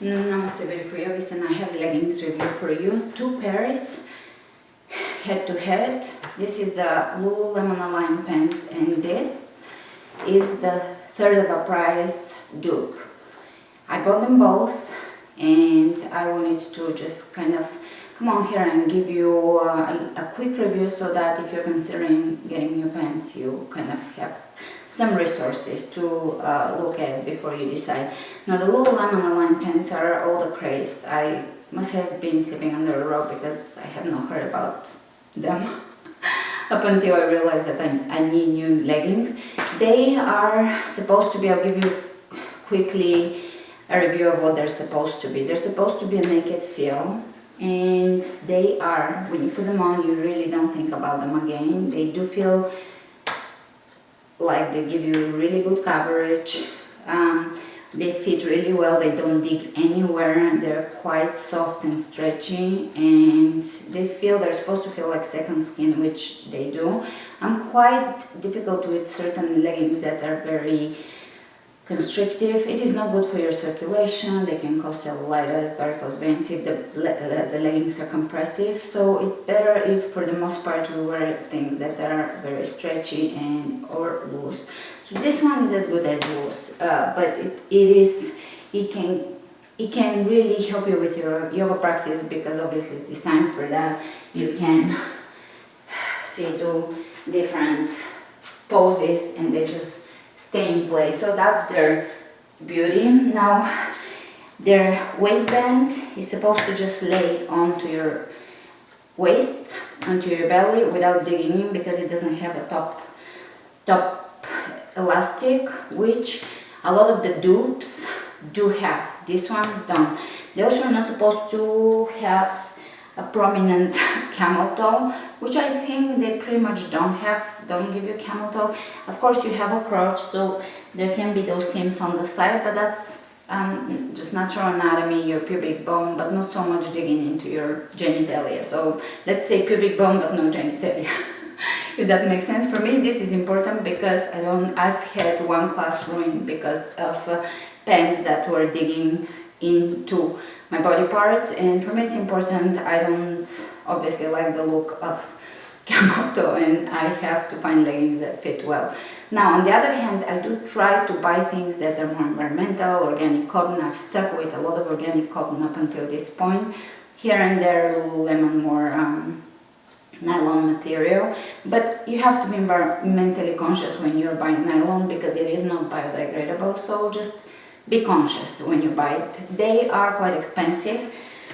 Namaste beautiful yogis, and I have leggings review for you. Two pairs, head to head. This is the Lululemon Align pants, and this is the third of a price dupe. I bought them both, and I wanted to just kind of come on here and give you a quick review so that if you're considering getting new pants, you kind of have some resources to look at before you decide. Now the Lululemon Align pants are all the craze. I must have been sleeping under a rock because I have not heard about them up until I realized that I need new leggings. They are supposed to be, I'll give you quickly a review of what they're supposed to be. They're supposed to be a naked feel, and they are, when you put them on, you really don't think about them again. They do feel like they give you really good coverage. They fit really well, they don't dig anywhere, they're quite soft and stretchy, and they're supposed to feel like second skin, which they do. I'm quite difficult with certain leggings that are very constrictive. It is not good for your circulation. They can cause cellulitis, varicose veins if the leggings are compressive. So it's better if, for the most part, we wear things that are very stretchy and or loose. So this one is as good as loose, but it can really help you with your yoga practice because obviously it's designed for that. You can do different poses and they just stay in place. So that's their beauty. Now their waistband is supposed to just lay onto your waist, onto your belly without digging in, because it doesn't have a top elastic, which a lot of the dupes do have. These ones don't. They also are not supposed to have a prominent camel toe, which I think they pretty much don't give you camel toe. Of course you have a crotch, so there can be those seams on the side, but that's just natural anatomy, your pubic bone, but not so much digging into your genitalia. So let's say pubic bone but no genitalia. If that makes sense. For me this is important because I've had one class ruined because of pants that were digging into my body parts, and for me it's important. I don't obviously like the look of camel toe, and I have to find leggings that fit well. Now on the other hand, I do try to buy things that are more environmental, organic cotton. I've stuck with a lot of organic cotton up until this point. Here and there Lululemon more nylon material, but you have to be environmentally conscious when you're buying nylon because it is not biodegradable, so just be conscious when you buy it. They are quite expensive,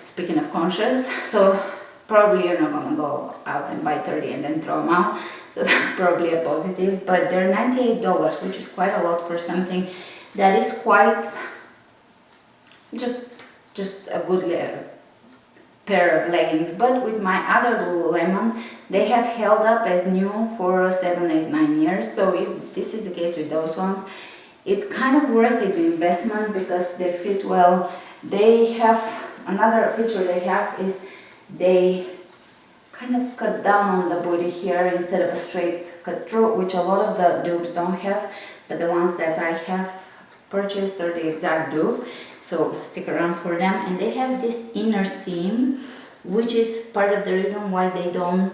speaking of conscious, so probably you're not gonna go out and buy 30 and then throw them out, so that's probably a positive. But they're $98, which is quite a lot for something that is quite just a good pair of leggings. But with my other Lululemon, they have held up as new for 7, 8, 9 years. So if this is the case with those ones, it's kind of worth it, the investment, because they fit well. They have another feature they have is they kind of cut down on the booty here instead of a straight cut through, which a lot of the dupes don't have, but the ones that I have purchased are the exact dupe. So stick around for them. And they have this inner seam, which is part of the reason why they don't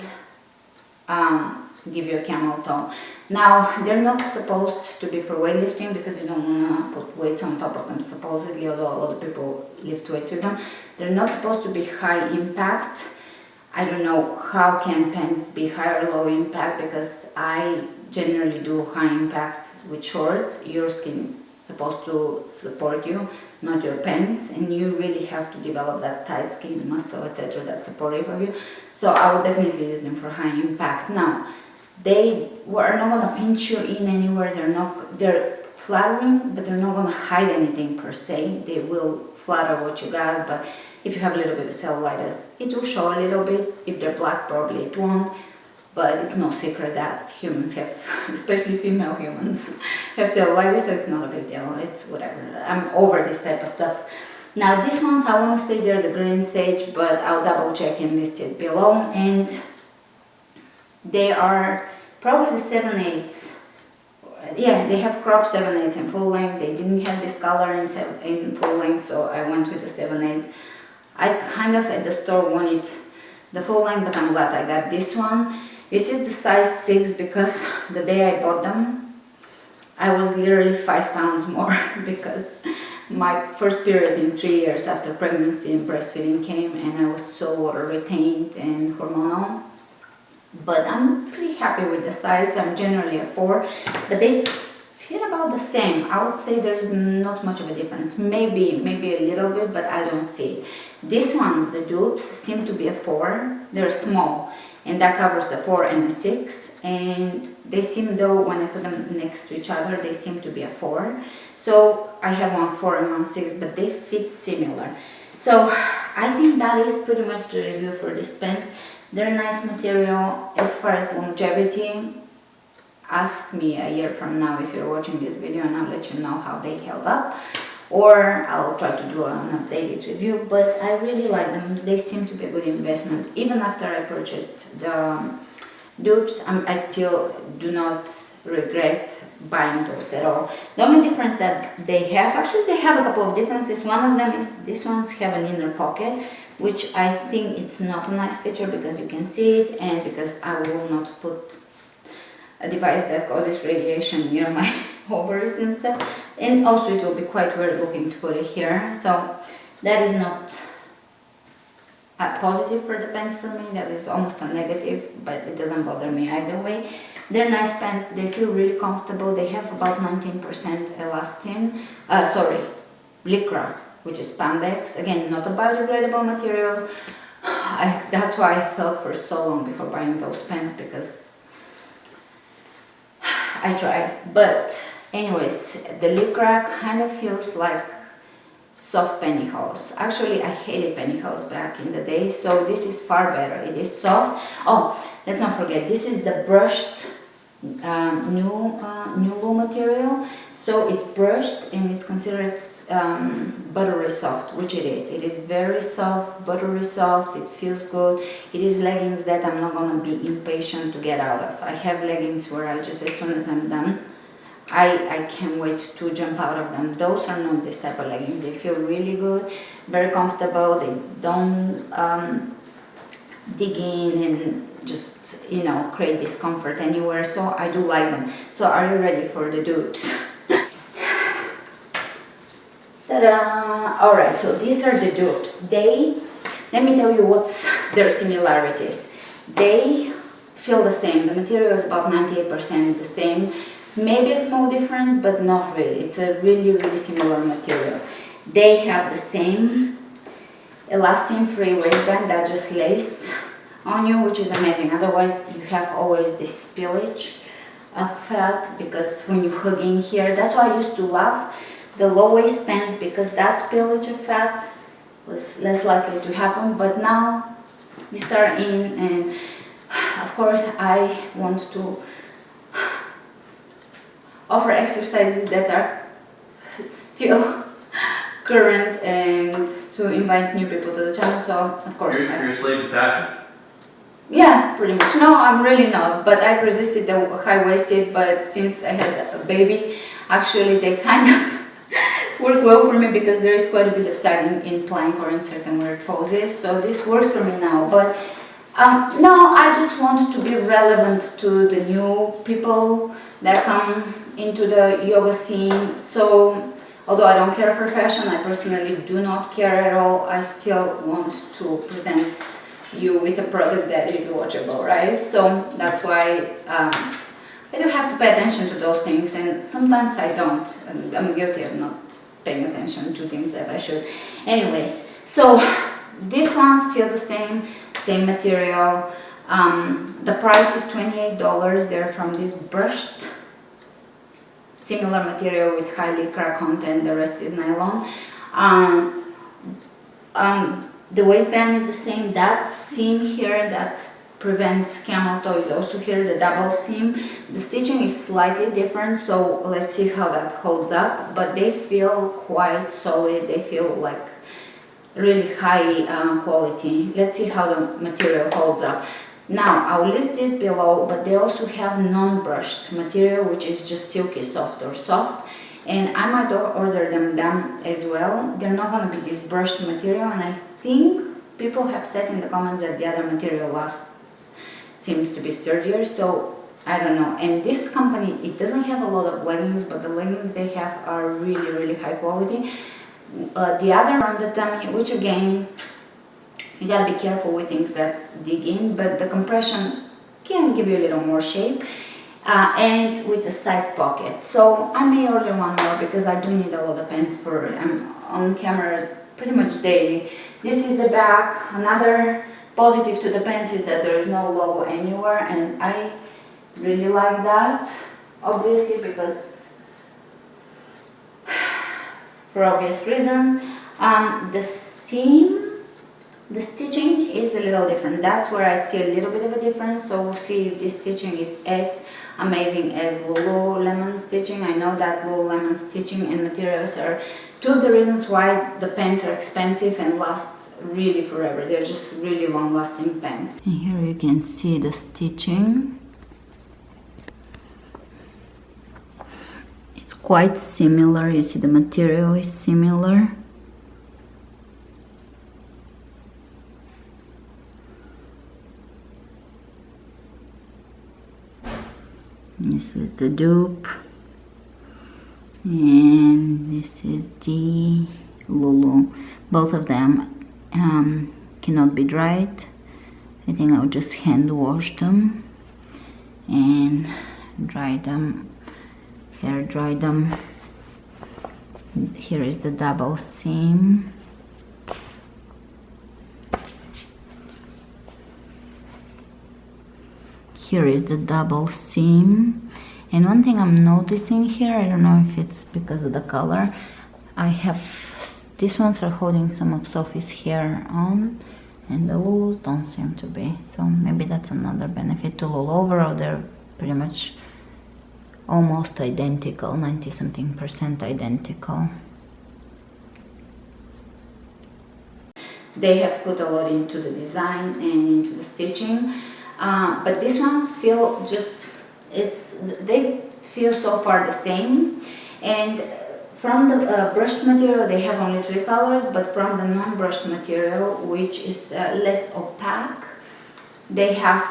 give you a camel toe. Now they're not supposed to be for weightlifting because you don't want to put weights on top of them, supposedly, although a lot of people lift weights with them. They're not supposed to be high impact. I don't know how can pants be high or low impact, because I generally do high impact with shorts. Your skin is supposed to support you, not your pants, and you really have to develop that tight skin, muscle, etc. that's supportive of you. So I would definitely use them for high impact. Now they are not going to pinch you in anywhere. They're flattering, but they're not going to hide anything per se. They will flatter what you got, but if you have a little bit of cellulitis, it will show a little bit. If they're black, probably it won't. But it's no secret that humans have, especially female humans, have cellulitis, so it's not a big deal. It's whatever. I'm over this type of stuff. Now these ones, I want to say they're the green sage, but I'll double check and list it below. And they are probably the 7/8 yeah, they have crop 7/8 in full length. They didn't have this color in full length, so I went with the 7/8. I kind of at the store wanted the full length, but I'm glad I got this one. This is the size 6 because the day I bought them, I was literally 5 pounds more because my first period in 3 years after pregnancy and breastfeeding came, and I was so water retained and hormonal. But I'm pretty happy with the size. I'm generally a 4, but they fit about the same. I would say there is not much of a difference. Maybe a little bit, but I don't see it. These ones, the dupes, seem to be a 4. They're small, and that covers a 4 and a 6. And they seem, though, when I put them next to each other, they seem to be a 4. So I have one 4 and one 6, but they fit similar. So I think that is pretty much the review for these pants. They're nice material. As far as longevity, ask me a year from now if you're watching this video, and I'll let you know how they held up, or I'll try to do an updated review. But I really like them. They seem to be a good investment. Even after I purchased the dupes, I still do not regret buying those at all. The only difference that they have, actually they have a couple of differences. One of them is these ones have an inner pocket, which I think it's not a nice feature because you can see it, and because I will not put a device that causes radiation near my ovaries and stuff. And also it will be quite weird looking to put it here. So that is not a positive for the pants for me. That is almost a negative, but it doesn't bother me either way. They're nice pants. They feel really comfortable. They have about 19% elastin. Lycra, which is spandex. Again, not a biodegradable material. That's why I thought for so long before buying those pants, because I tried. But anyways, the lycra kind of feels like soft pantyhose. Actually, I hated pantyhose back in the day, so this is far better. It is soft. Oh, let's not forget, this is the brushed new wool material. So it's brushed and it's considered buttery soft, which it is. It is very soft, buttery soft. It feels good. It is leggings that I'm not gonna be impatient to get out of. I have leggings where I just, as soon as I'm done, I can't wait to jump out of them. Those are not this type of leggings. They feel really good, very comfortable. They don't dig in and just, you know, create discomfort anywhere. So I do like them. So are you ready for the dupes? Ta-da! Alright, so these are the dupes. Let me tell you what's their similarities. They feel the same. The material is about 98% the same. Maybe a small difference, but not really. It's a really, really similar material. They have the same elastin-free waistband that just laces on you, which is amazing. Otherwise, you have always this spillage of fat, because when you hug in here, that's why I used to love the low waist pants, because that spillage of fat was less likely to happen. But now these are in, and of course I want to offer exercises that are still current and to invite new people to the channel. So of course you're a slave to fashion. Yeah, pretty much. No, I'm really not, but I resisted the high-waisted, but since I had a baby, actually they kind of work well for me, because there is quite a bit of sagging in plank or in certain weird poses, so this works for me now. But no, I just want to be relevant to the new people that come into the yoga scene. So although I don't care for fashion, I personally do not care at all, I still want to present you with a product that is watchable, right? So that's why I do have to pay attention to those things, and sometimes I don't. I'm guilty of not paying attention to things that I should. Anyways, so these ones feel the same material. The price is $28. They're from this brushed similar material with high lycra content. The rest is nylon. The waistband is the same. That seam here that prevents camel toe is also here, the double seam. The stitching is slightly different, so let's see how that holds up. But they feel quite solid. They feel like really high quality. Let's see how the material holds up. Now I'll list this below, but they also have non-brushed material, which is just silky soft or soft, and I might order them as well. They're not going to be this brushed material, and I think people have said in the comments that the other material seems to be sturdier, so I don't know. And this company, it doesn't have a lot of leggings, but the leggings they have are really high quality. The other on the tummy, which again, you gotta be careful with things that dig in, but the compression can give you a little more shape. And with the side pocket. So I may order one more because I do need a lot of pants for, I'm on camera pretty much daily. This is the back. Another positive to the pants is that there is no logo anywhere, and I really like that, obviously, because for obvious reasons. The seam, the stitching is a little different. That's where I see a little bit of a difference, so we'll see if this stitching is as amazing as Lululemon stitching. I know that Lululemon stitching and materials are two of the reasons why the pants are expensive and last really forever. They're just really long lasting pants. And here you can see the stitching. It's quite similar. You see the material is similar. This is the dupe, and this is the Lulu. Both of them cannot be dried. I think I'll just hand wash them and dry them, hair dry them. Here is the double seam. Here is the double seam, and one thing I'm noticing here, I don't know if it's because of the color, I have, these ones are holding some of Sophie's hair on, and the Lulus don't seem to be, so maybe that's another benefit to Lulu. Overall, they're pretty much almost identical, 90-something% identical. They have put a lot into the design and into the stitching. But these ones feel they feel so far the same, and from the brushed material they have only 3 colors, but from the non-brushed material, which is less opaque, they have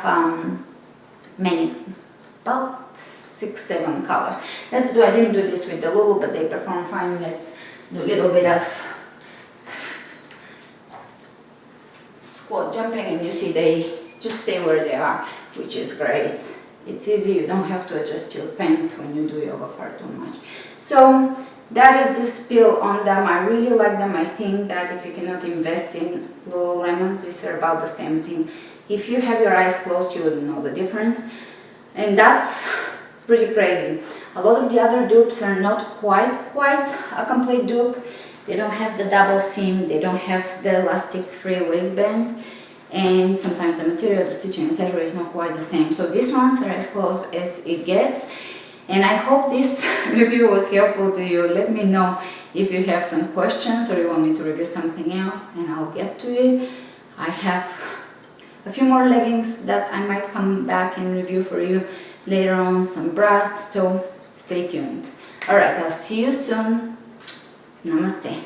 many, about 6-7 colors. I didn't do this with the Lulu, but they perform fine. Let's do a little bit of squat jumping, and you see they just stay where they are, which is great. It's easy, you don't have to adjust your pants when you do yoga far too much. So that is the spill on them. I really like them. I think that if you cannot invest in Lululemons, these are about the same thing. If you have your eyes closed, you will know the difference, and that's pretty crazy. A lot of the other dupes are not quite a complete dupe. They don't have the double seam, they don't have the elastic free waistband, and sometimes the material, the stitching, etc. is not quite the same. So these ones are as close as it gets, and I hope this review was helpful to you. Let me know if you have some questions or you want me to review something else, and I'll get to it. I have a few more leggings that I might come back and review for you later on, some bras, so stay tuned. Alright, I'll see you soon. Namaste.